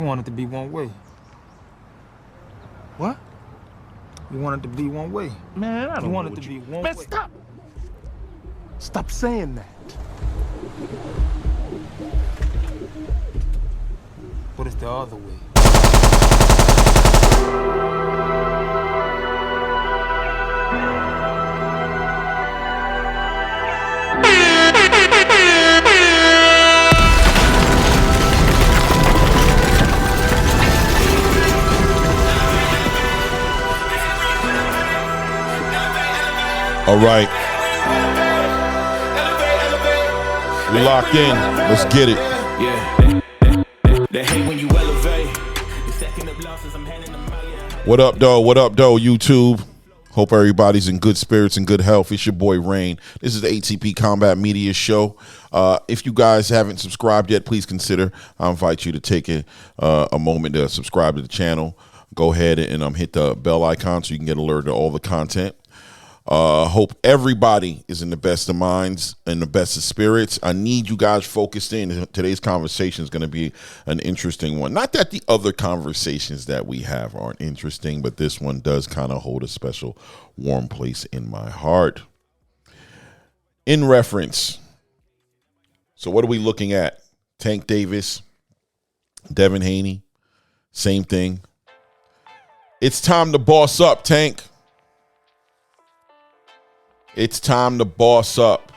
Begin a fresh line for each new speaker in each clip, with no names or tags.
You want it to be one way.
What?
You want it to be one way.
Man, I don't
You
know
want it
what
to
you...
be one
Man,
way.
stop! Stop saying that.
But it's the other way.
All right. We locked in. Let's get it.
They hate when you elevate. Stacking up losses, I'm handing them out.
What up, though? What up, though, YouTube? Hope everybody's in good spirits and good health. It's your boy, Rain. This is the A.T.P. Combat Media Show. If you guys haven't subscribed yet, please consider. I invite you to take a moment to subscribe to the channel. Go ahead and hit the bell icon so you can get alerted to all the content. Hope everybody is in the best of minds and the best of spirits. I need you guys focused in. Today's conversation is going to be an interesting one. Not that the other conversations that we have aren't interesting, but this one does kind of hold a special warm place in my heart. In reference, so what are we looking at? Tank Davis, Devin Haney, same thing. It's time to boss up, Tank. It's time to boss up.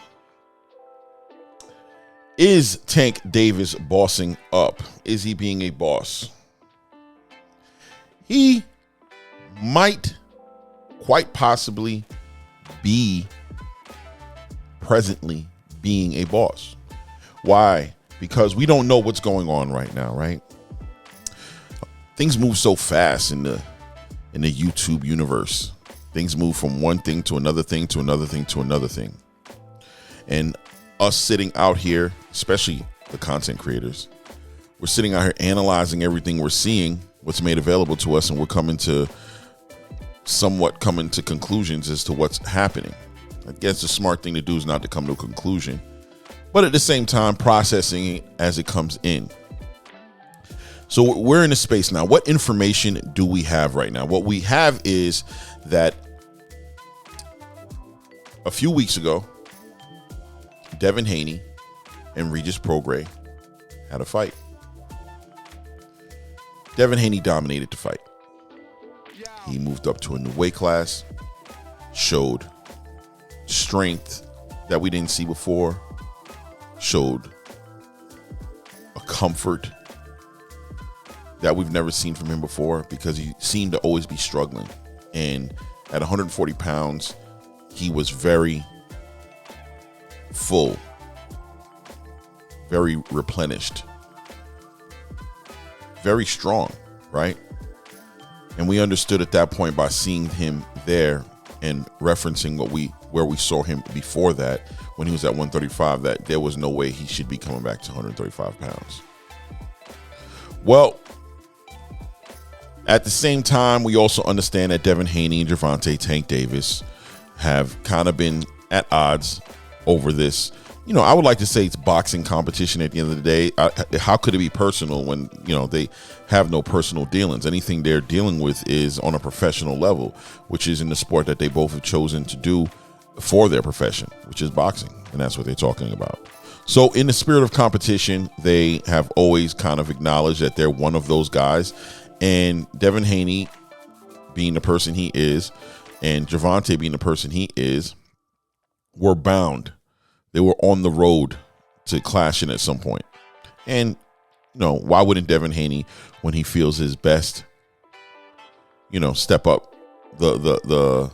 Is Tank Davis bossing up? Is he being a boss? He might quite possibly be presently being a boss. Why? Because we don't know what's going on right now, right? Things move so fast in the YouTube universe. Things move from one thing to another thing to another thing to another thing. And us sitting out here, especially the content creators, we're sitting out here analyzing everything we're seeing, what's made available to us, and we're somewhat coming to conclusions as to what's happening. I guess the smart thing to do is not to come to a conclusion, but at the same time, processing it as it comes in. So we're in a space now. What information do we have right now? What we have is that a few weeks ago, Devin Haney and Regis Prograis had a fight. Devin Haney dominated the fight. He moved up to a new weight class, showed strength that we didn't see before, showed a comfort that we've never seen from him before, because he seemed to always be struggling. And at 140 pounds, he was very full, very replenished, very strong, right? And we understood at that point, by seeing him there and referencing where we saw him before that, when he was at 135, that there was no way he should be coming back to 135 pounds. Well, at the same time, we also understand that Devin Haney and Gervonta Tank Davis have kind of been at odds over this. You know, I would like to say it's boxing competition at the end of the day. How could it be personal when, they have no personal dealings? Anything they're dealing with is on a professional level, which is in the sport that they both have chosen to do for their profession, which is boxing. And that's what they're talking about. So in the spirit of competition, they have always kind of acknowledged that they're one of those guys. And Devin Haney, being the person he is, and Gervonta being the person he is, were bound. They were on the road to clashing at some point. And, why wouldn't Devin Haney, when he feels his best, step up the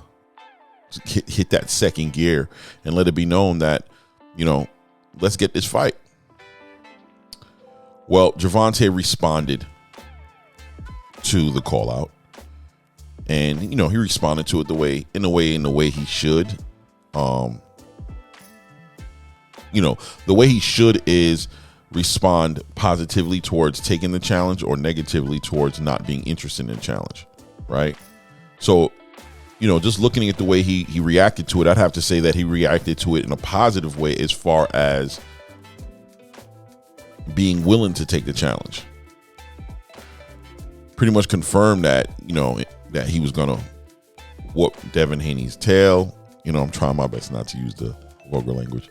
hit that second gear and let it be known that, let's get this fight. Well, Gervonta responded to the call out, and he responded to it the way he should. The way he should is respond positively towards taking the challenge, or negatively towards not being interested in the challenge, right? So, just looking at the way he reacted to it, I'd have to say that he reacted to it in a positive way, as far as being willing to take the challenge. pretty much confirmed that, that he was going to whoop Devin Haney's tail. I'm trying my best not to use the vulgar language.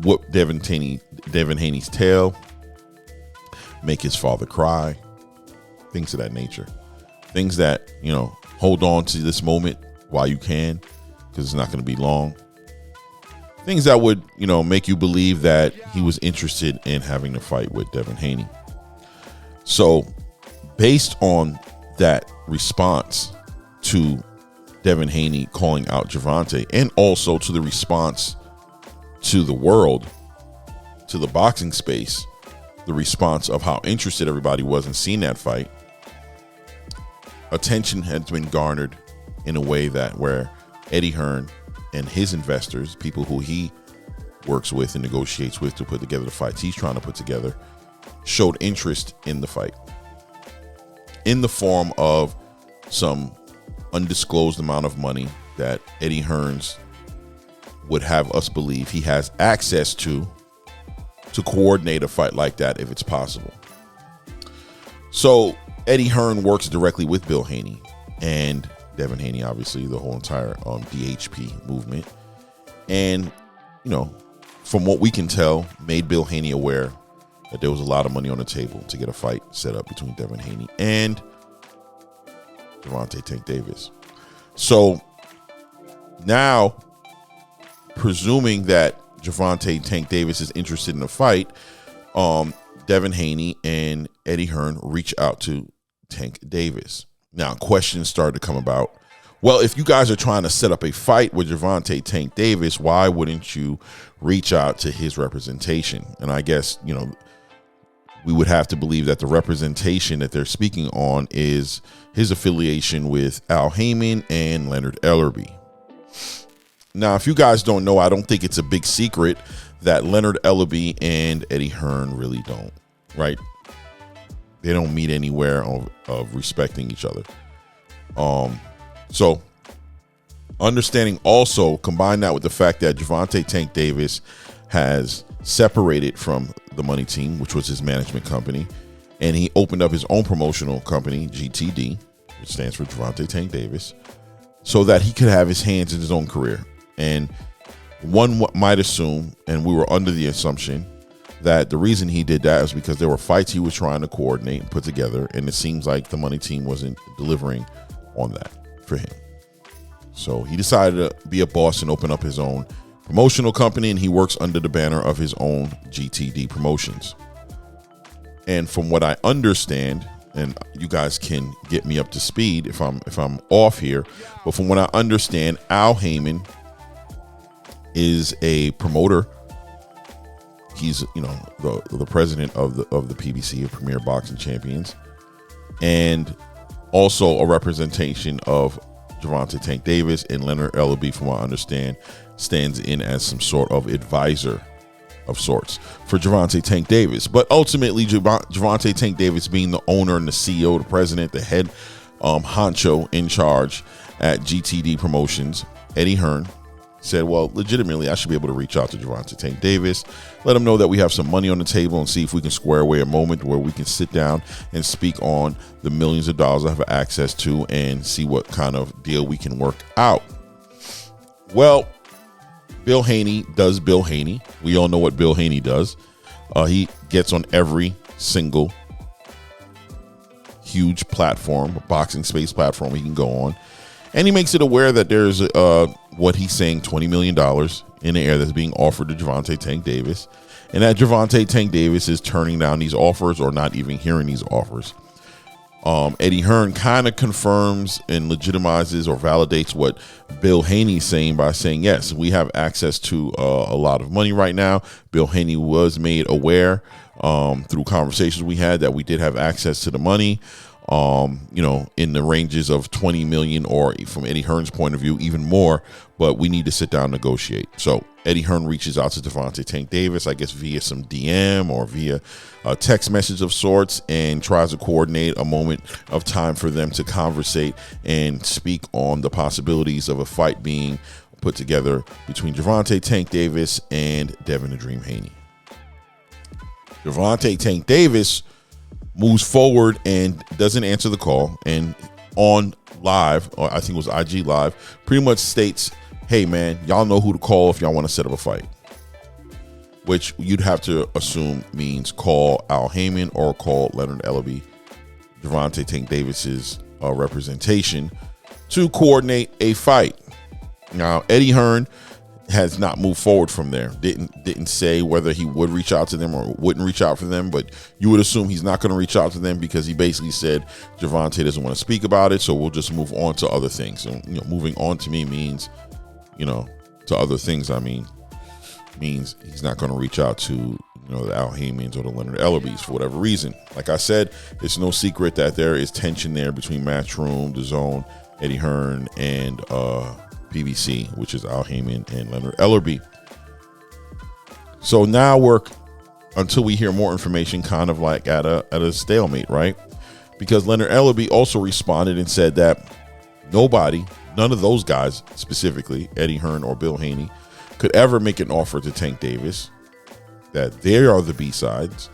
Whoop Devin Haney's tail, make his father cry, things of that nature. Things that, hold on to this moment while you can, because it's not going to be long. Things that would, make you believe that he was interested in having a fight with Devin Haney. So based on that response to Devin Haney calling out Gervonta, and also to the response to the world, to the boxing space, the response of how interested everybody was in seeing that fight, attention has been garnered in a way that where Eddie Hearn and his investors, people who he works with and negotiates with to put together the fights he's trying to put together, showed interest in the fight in the form of some undisclosed amount of money that Eddie Hearns would have us believe he has access to coordinate a fight like that if it's possible. So Eddie Hearn works directly with Bill Haney and Devin Haney, obviously the whole entire DHP movement, and from what we can tell, made Bill Haney aware that there was a lot of money on the table to get a fight set up between Devin Haney and Gervonta Tank Davis. So now, presuming that Gervonta Tank Davis is interested in a fight, Devin Haney and Eddie Hearn reach out to Tank Davis. Now, questions started to come about. Well, if you guys are trying to set up a fight with Gervonta Tank Davis, why wouldn't you reach out to his representation? And I guess, we would have to believe that the representation that they're speaking on is his affiliation with Al Heyman and Leonard Ellerbe. Now, if you guys don't know, I don't think it's a big secret that Leonard Ellerbe and Eddie Hearn really don't, right? They don't meet anywhere of respecting each other. So understanding also, combine that with the fact that Gervonta Tank Davis has separated from the Money Team, which was his management company, and he opened up his own promotional company, GTD, which stands for Gervonta Tank Davis, so that he could have his hands in his own career. And one might assume, and we were under the assumption, that the reason he did that is because there were fights he was trying to coordinate and put together, and it seems like the Money Team wasn't delivering on that for him. So he decided to be a boss and open up his own promotional company, and he works under the banner of his own GTD Promotions. And from what I understand, and you guys can get me up to speed if I'm off here, but from what I understand, Al Heyman is a promoter. He's the president of the PBC, of Premier Boxing Champions, and also a representation of Gervonta Tank Davis, and Leonard Ellerbe, from what I understand, stands in as some sort of advisor of sorts for Gervonta Tank Davis. But ultimately, Gervonta Tank Davis, being the owner and the CEO, the president, the head honcho in charge at GTD Promotions, Eddie Hearn, said, well, legitimately, I should be able to reach out to Gervonta Tank Davis, let him know that we have some money on the table, and see if we can square away a moment where we can sit down and speak on the millions of dollars I have access to, and see what kind of deal we can work out. Well, Bill Haney does Bill Haney. We all know what Bill Haney does. He gets on every single huge platform, boxing space platform he can go on, and he makes it aware that there's what he's saying, $20 million in the air that's being offered to Gervonta Tank Davis, and that Gervonta Tank Davis is turning down these offers or not even hearing these offers. Eddie Hearn kind of confirms and legitimizes or validates what Bill Haney's saying by saying, yes, we have access to a lot of money right now. Bill Haney was made aware through conversations we had that we did have access to the money, in the ranges of 20 million, or from Eddie Hearn's point of view, even more, but we need to sit down and negotiate. So Eddie Hearn reaches out to Gervonta Tank Davis, I guess via some DM or via a text message of sorts, and tries to coordinate a moment of time for them to conversate and speak on the possibilities of a fight being put together between Gervonta Tank Davis and Devin the Dream Haney. Gervonta Tank Davis moves forward and doesn't answer the call, and on live, or I think it was IG Live, pretty much states, hey man, y'all know who to call if y'all want to set up a fight, which you'd have to assume means call Al Heyman or call Leonard Ellerbe, Gervonta Tank Davis's representation, to coordinate a fight. Now, Eddie Hearn has not moved forward from there. Didn't say whether he would reach out to them or wouldn't reach out for them, but you would assume he's not going to reach out to them because he basically said Gervonta doesn't want to speak about it, so we'll just move on to other things. And moving on to me means, to other things. Means he's not going to reach out to the Al Heymans or the Leonard Ellerbes for whatever reason. Like I said, it's no secret that there is tension there between Matchroom, DAZN, Eddie Hearn, and PBC, which is Al Heyman and Leonard Ellerbe. So now we're, until we hear more information, kind of like at a stalemate, right? Because Leonard Ellerbe also responded and said that none of those guys, specifically Eddie Hearn or Bill Haney, could ever make an offer to Tank Davis, that they are the B-sides,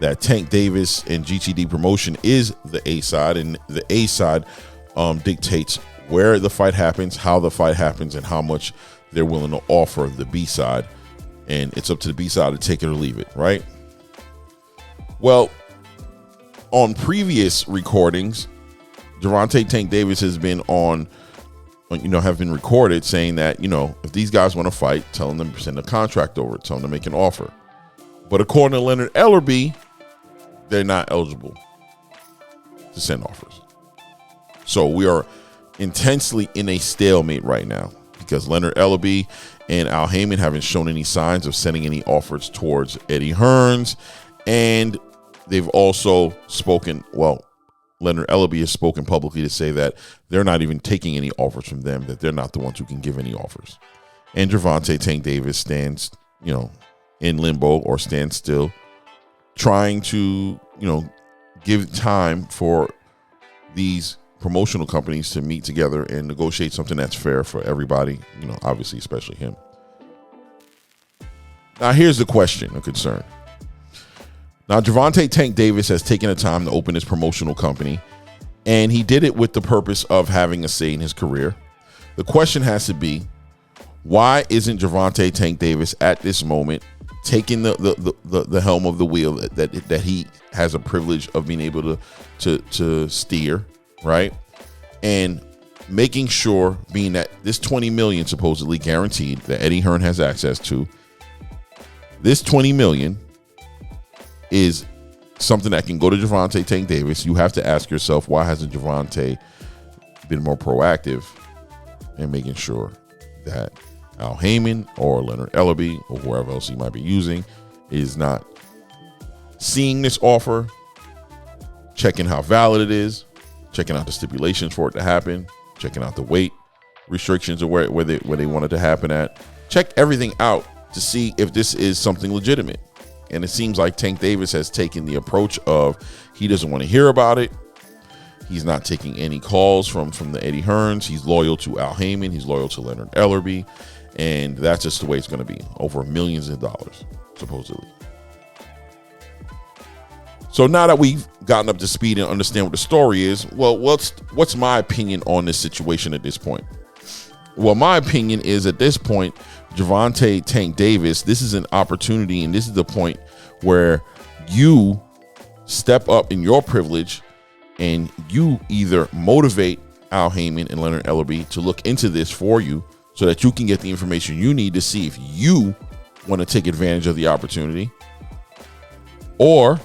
that Tank Davis and GTD Promotion is the A-side, and the A-side dictates where the fight happens, how the fight happens, and how much they're willing to offer the B-side. And it's up to the B-side to take it or leave it, right? Well, on previous recordings, Gervonta Tank Davis has been have been recorded saying that, if these guys want to fight, telling them to send a contract over, telling them to make an offer. But according to Leonard Ellerbe, they're not eligible to send offers. So we are intensely in a stalemate right now because Leonard Ellerbe and Al Heyman haven't shown any signs of sending any offers towards Eddie Hearns, and they've also spoken, Leonard Ellerbe has spoken publicly to say that they're not even taking any offers from them, that they're not the ones who can give any offers. And Gervonta Tank Davis stands, in limbo or stands still, trying to, give time for these promotional companies to meet together and negotiate something that's fair for everybody, obviously, especially him. Now, here's the question of concern. Now, Gervonta Tank Davis has taken the time to open his promotional company, and he did it with the purpose of having a say in his career. The question has to be, why isn't Gervonta Tank Davis at this moment taking the helm of the wheel that he has a privilege of being able to steer, right? And making sure, being that this $20 million supposedly guaranteed that Eddie Hearn has access to, this $20 million is something that can go to Gervonta Tank Davis. You have to ask yourself, why hasn't Gervonta been more proactive in making sure that Al Heyman or Leonard Ellerbe or whoever else he might be using is not seeing this offer, checking how valid it is, checking out the stipulations for it to happen, checking out the weight restrictions or where they want it to happen at. Check everything out to see if this is something legitimate. And it seems like Tank Davis has taken the approach of he doesn't want to hear about it. He's not taking any calls from the Eddie Hearns. He's loyal to Al Heyman. He's loyal to Leonard Ellerbe. And that's just the way it's going to be. Over millions of dollars, supposedly. So now that we've gotten up to speed and understand what the story is, well, what's my opinion on this situation at this point? Well, my opinion is at this point, Gervonta Tank Davis, this is an opportunity, and this is the point where you step up in your privilege and you either motivate Al Heyman and Leonard Ellerbe to look into this for you so that you can get the information you need to see if you want to take advantage of the opportunity, or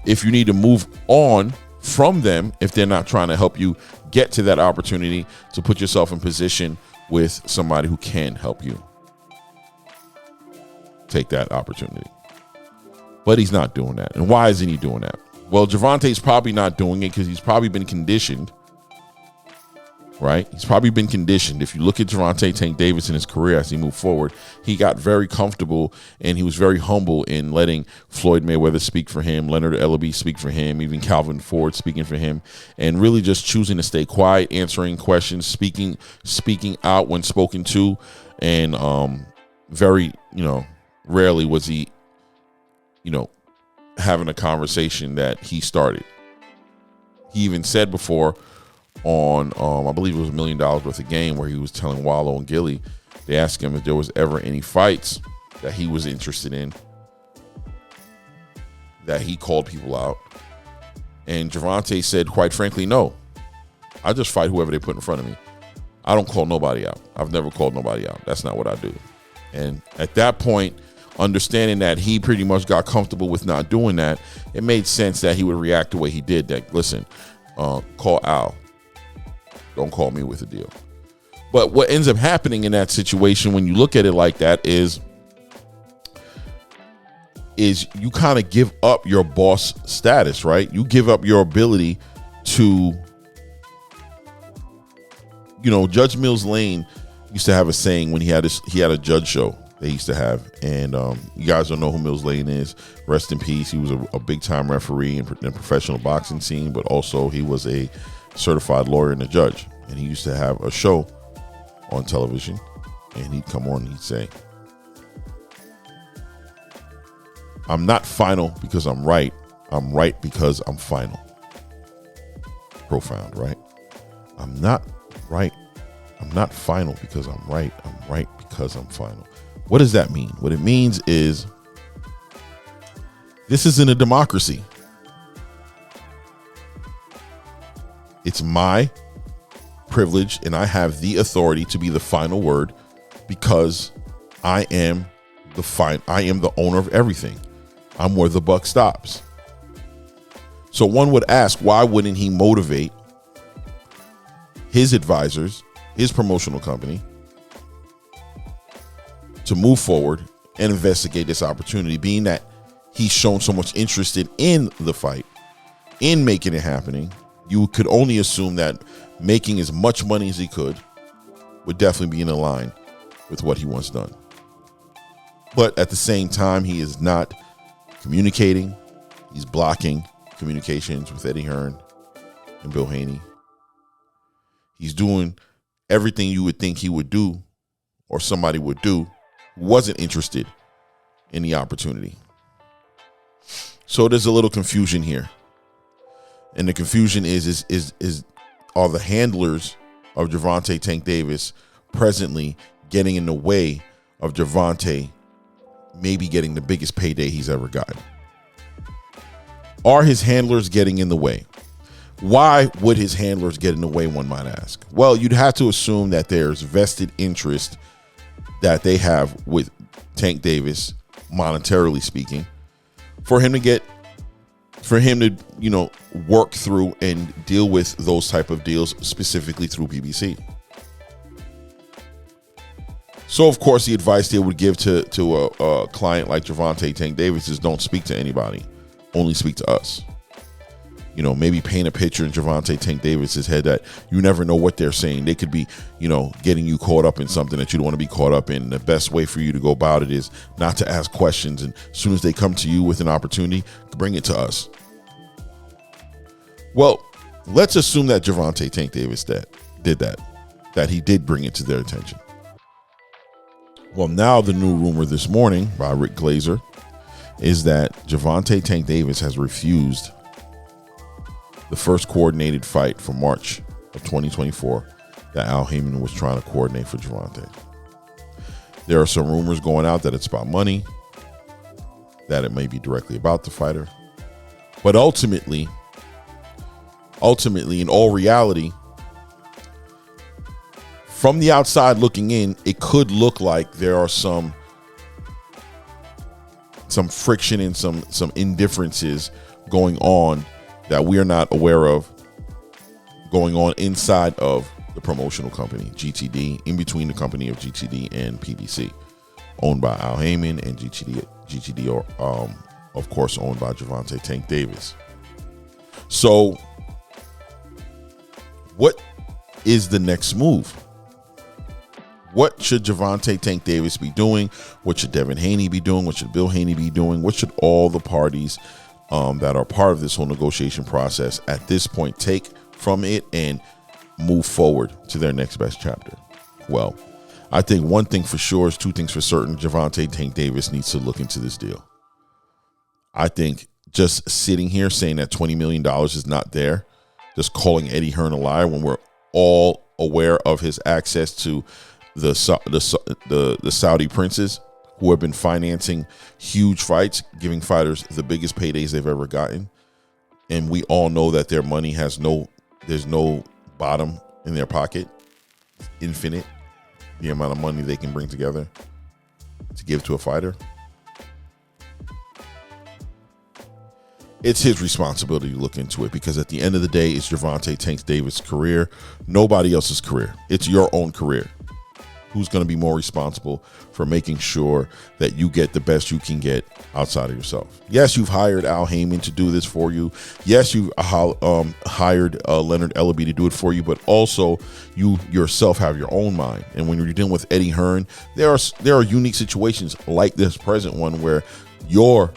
if you need to move on from them if they're not trying to help you get to that opportunity, to put yourself in position with somebody who can help you take that opportunity. But he's not doing that. And why isn't he doing that? Well, Gervonta's probably not doing it because he's probably been conditioned, right? He's probably been conditioned. If you look at Gervonta Tank Davis in his career as he moved forward, he got very comfortable and he was very humble in letting Floyd Mayweather speak for him, Leonard Ellerbe speak for him, even Calvin Ford speaking for him, and really just choosing to stay quiet, answering questions, speaking out when spoken to, and very, rarely was he, having a conversation that he started. He even said before on, I believe it was $1 million worth of game, where he was telling Wallow and Gilly, they asked him if there was ever any fights that he was interested in, that he called people out. And Gervonta said, quite frankly, no. I just fight whoever they put in front of me. I don't call nobody out. I've never called nobody out. That's not what I do. And at that point, understanding that he pretty much got comfortable with not doing that, it made sense that he would react the way he did. That, listen, call Al. Don't call me with a deal. But what ends up happening in that situation, when you look at it like that, is you kind of give up your boss status, right? You give up your ability to, Judge Mills Lane used to have a saying when he had a judge show they used to have, and you guys don't know who Mills Lane is. Rest in peace. He was a big time referee in the professional boxing scene, but also he was a certified lawyer and a judge. And he used to have a show on television, and he'd come on and he'd say, I'm not final because I'm right. I'm right because I'm final. Profound, right? I'm not right. I'm not final because I'm right. I'm right because I'm final. What does that mean? What it means is this isn't a democracy. It's my privilege, and I have the authority to be the final word because I am the owner of everything. I'm where the buck stops. So one would ask, why wouldn't he motivate his advisors, his promotional company, to move forward and investigate this opportunity, being that he's shown so much interest in the fight, in making it happening? You could only assume that making as much money as he could would definitely be in line with what he wants done. But at the same time, he is not communicating. He's blocking communications with Eddie Hearn and Bill Haney. He's doing everything you would think he would do, or somebody would do, who wasn't interested in the opportunity. So there's a little confusion here. And the confusion is are the handlers of Gervonta Tank Davis presently getting in the way of Gervonta maybe getting the biggest payday he's ever gotten? Are his handlers getting in the way? Why would his handlers get in the way, one might ask? Well, you'd have to assume that there's vested interest that they have with Tank Davis, monetarily speaking, for him to work through and deal with those type of deals, specifically through PBC. So, of course, the advice they would give to a client like Gervonta Tank Davis is don't speak to anybody, only speak to us. Maybe paint a picture in Gervonta Tank Davis's head that you never know what they're saying. They could be, getting you caught up in something that you don't want to be caught up in. The best way for you to go about it is not to ask questions. And as soon as they come to you with an opportunity, bring it to us. Well, let's assume that Gervonta Tank Davis did that he did bring it to their attention. Well, now the new rumor this morning by Rick Glazer is that Gervonta Tank Davis has refused the first coordinated fight for March of 2024 that Al Heyman was trying to coordinate for Gervonta. There are some rumors going out that it's about money, that it may be directly about the fighter. But ultimately, in all reality, from the outside looking in, it could look like there are some friction and some indifferences going on that we are not aware of, going on inside of the promotional company, GTD, in between the company of GTD and PBC, owned by Al Heyman, and GTD of course, owned by Gervonta Tank Davis. So what is the next move? What should Gervonta Tank Davis be doing? What should Devin Haney be doing? What should Bill Haney be doing? What should all the parties that are part of this whole negotiation process at this point take from it and move forward to their next best chapter? Well, I think one thing for sure is two things for certain. Gervonta Tank Davis needs to look into this deal. I think just sitting here saying that $20 million is not there, just calling Eddie Hearn a liar when we're all aware of his access to the Saudi princes who have been financing huge fights, giving fighters the biggest paydays they've ever gotten. And we all know that their money there's no bottom in their pocket. It's infinite, the amount of money they can bring together to give to a fighter. It's his responsibility to look into it, because at the end of the day, it's Gervonta Tank Davis' career, nobody else's career. It's your own career. Who's going to be more responsible for making sure that you get the best you can get outside of yourself? Yes, you've hired Al Heyman to do this for you. Yes, you hired Leonard Ellaby to do it for you, but also you yourself have your own mind. And when you're dealing with Eddie Hearn, there are unique situations like this present one where your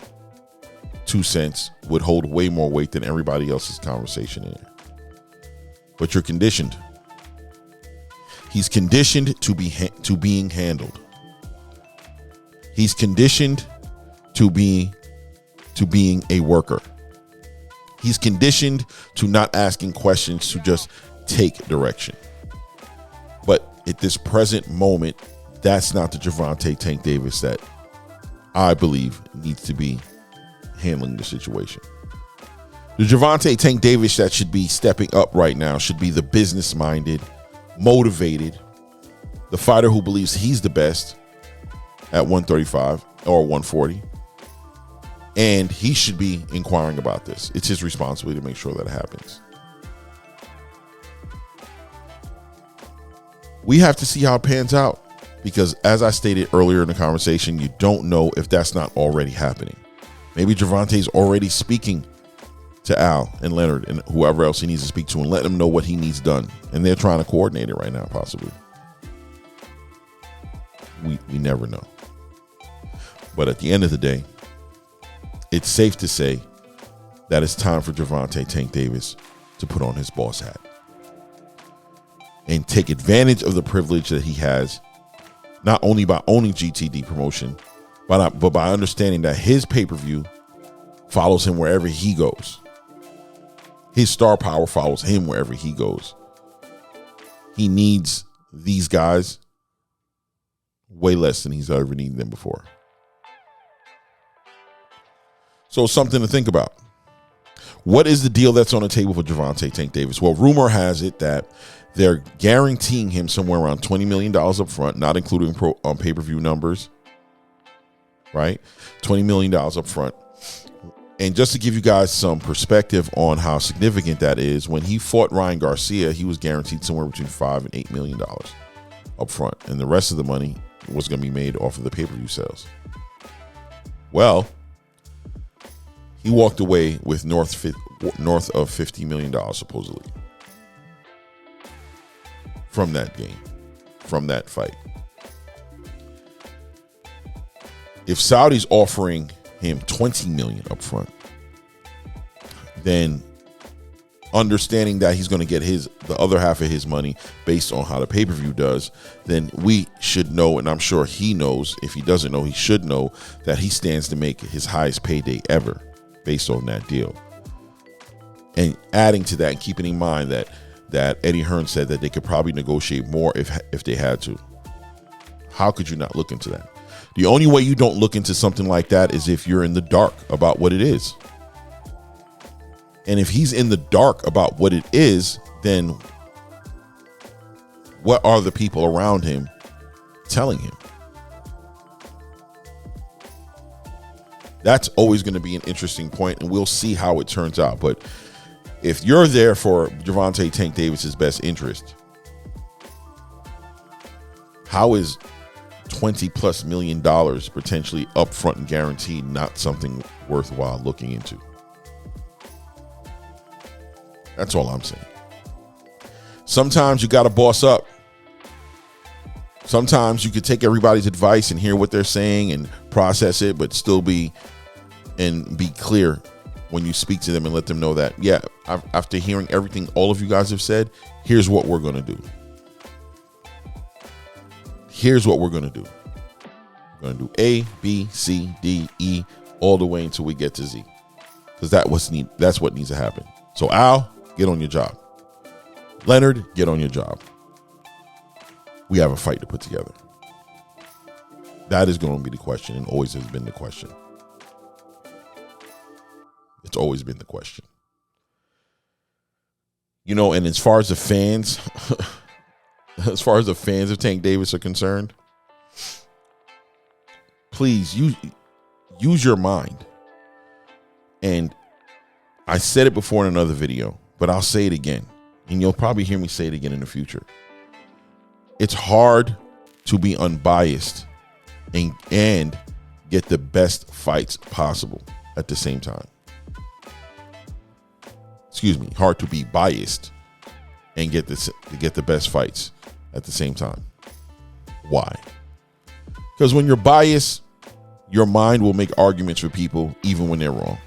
2 cents would hold way more weight than everybody else's conversation in here. But you're conditioned. He's conditioned to being handled. He's conditioned to being a worker. He's conditioned to not asking questions, to just take direction. But at this present moment, that's not the Gervonta Tank Davis that I believe needs to be handling the situation. The Gervonta Tank Davis that should be stepping up right now should be the business-minded, motivated, the fighter who believes he's the best at 135 or 140. And he should be inquiring about this. It's his responsibility to make sure that happens. We have to see how it pans out, because as I stated earlier in the conversation, you don't know if that's not already happening. Maybe Gervonta's already speaking to Al and Leonard and whoever else he needs to speak to and let them know what he needs done. And they're trying to coordinate it right now, possibly. We never know. But at the end of the day, it's safe to say that it's time for Gervonta Tank Davis to put on his boss hat and take advantage of the privilege that he has, not only by owning GTD Promotion, but by understanding that his pay-per-view follows him wherever he goes. His star power follows him wherever he goes. He needs these guys way less than he's ever needed them before. So something to think about. What is the deal that's on the table for Gervonta Tank Davis? Well, rumor has it that they're guaranteeing him somewhere around $20 million up front, not including pay-per-view numbers. Right? $20 million up front. And just to give you guys some perspective on how significant that is, when he fought Ryan Garcia, he was guaranteed somewhere between $5 and $8 million up front. And the rest of the money was going to be made off of the pay-per-view sales. Well, he walked away with north of $50 million, supposedly, from that game, from that fight. If Saudi's offering him $20 million up front, then understanding that he's going to get the other half of his money based on how the pay-per-view does, then we should know, and I'm sure he knows, if he doesn't know, he should know, that he stands to make his highest payday ever based on that deal. And adding to that, and keeping in mind that Eddie Hearn said that they could probably negotiate more if they had to. How could you not look into that? The only way you don't look into something like that is if you're in the dark about what it is. And if he's in the dark about what it is, then what are the people around him telling him? That's always going to be an interesting point, and we'll see how it turns out. But if you're there for Gervonta Tank Davis's best interest, how is $20+ million potentially upfront and guaranteed not something worthwhile looking into? That's all I'm saying. Sometimes you got to boss up. Sometimes you could take everybody's advice and hear what they're saying and process it, but still be clear when you speak to them and let them know that, yeah, after hearing everything all of you guys have said, here's what we're going to do. Here's what we're going to do. We're going to do A, B, C, D, E, all the way until we get to Z. because that's what needs to happen. So Al, get on your job. Leonard, get on your job. We have a fight to put together. That is going to be the question, and always has been the question. It's always been the question. You know, and as far as the fans, of Tank Davis are concerned, please use your mind. And I said it before in another video, but I'll say it again. And you'll probably hear me say it again in the future. It's hard to be unbiased and get the best fights possible at the same time. Excuse me, hard to be biased and get the best fights at the same time. Why? Because when you're biased, your mind will make arguments for people even when they're wrong.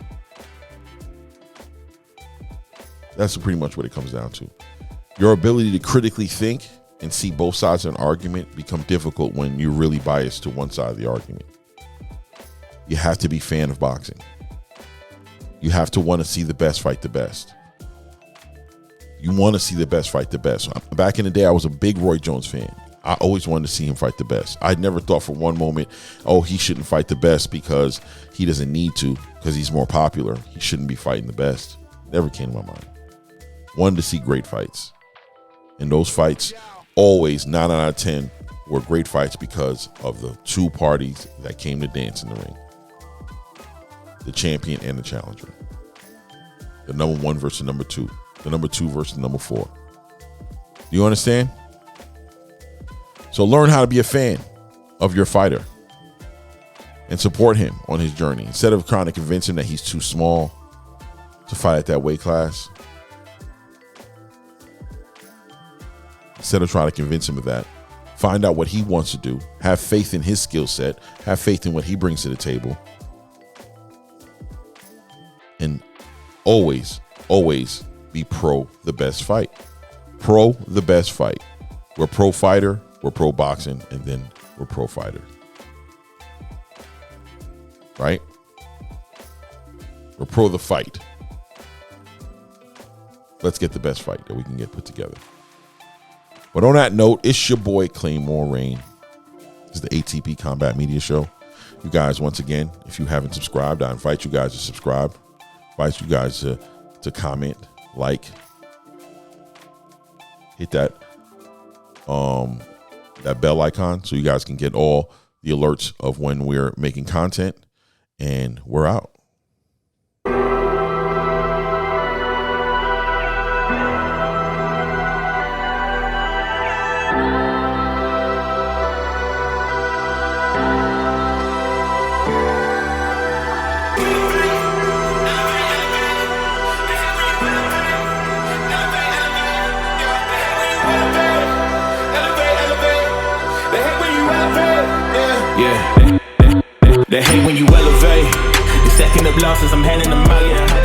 That's pretty much what it comes down to. Your ability to critically think and see both sides of an argument become difficult when you're really biased to one side of the argument. You have to be a fan of boxing. You have to want to see the best fight the best. You want to see the best fight the best. Back in the day, I was a big Roy Jones fan. I always wanted to see him fight the best. I never thought for one moment, oh, he shouldn't fight the best because he doesn't need to, because he's more popular. He shouldn't be fighting the best. Never came to my mind. Wanted to see great fights. And those fights, always 9 out of 10, were great fights because of the two parties that came to dance in the ring. The champion and the challenger. The number 1 versus number 2. The number 2 versus number 4. Do you understand? So learn how to be a fan of your fighter and support him on his journey. Instead of trying to convince him that he's too small to fight at that weight class. Instead of trying to convince him of that, find out what he wants to do. Have faith in his skill set. Have faith in what he brings to the table. And always, always be pro the best fight. Pro the best fight. We're pro fighter, we're pro boxing, and then we're pro fighter. Right? We're pro the fight. Let's get the best fight that we can get put together. But on that note, it's your boy Claymore Rain. This is the A.T.P Combat Media Show. You guys, once again, if you haven't subscribed, I invite you guys to subscribe. I invite you guys to comment, like, hit that bell icon so you guys can get all the alerts of when we're making content. And we're out.
They hate when you elevate. The second of losses, I'm handing them out, yeah.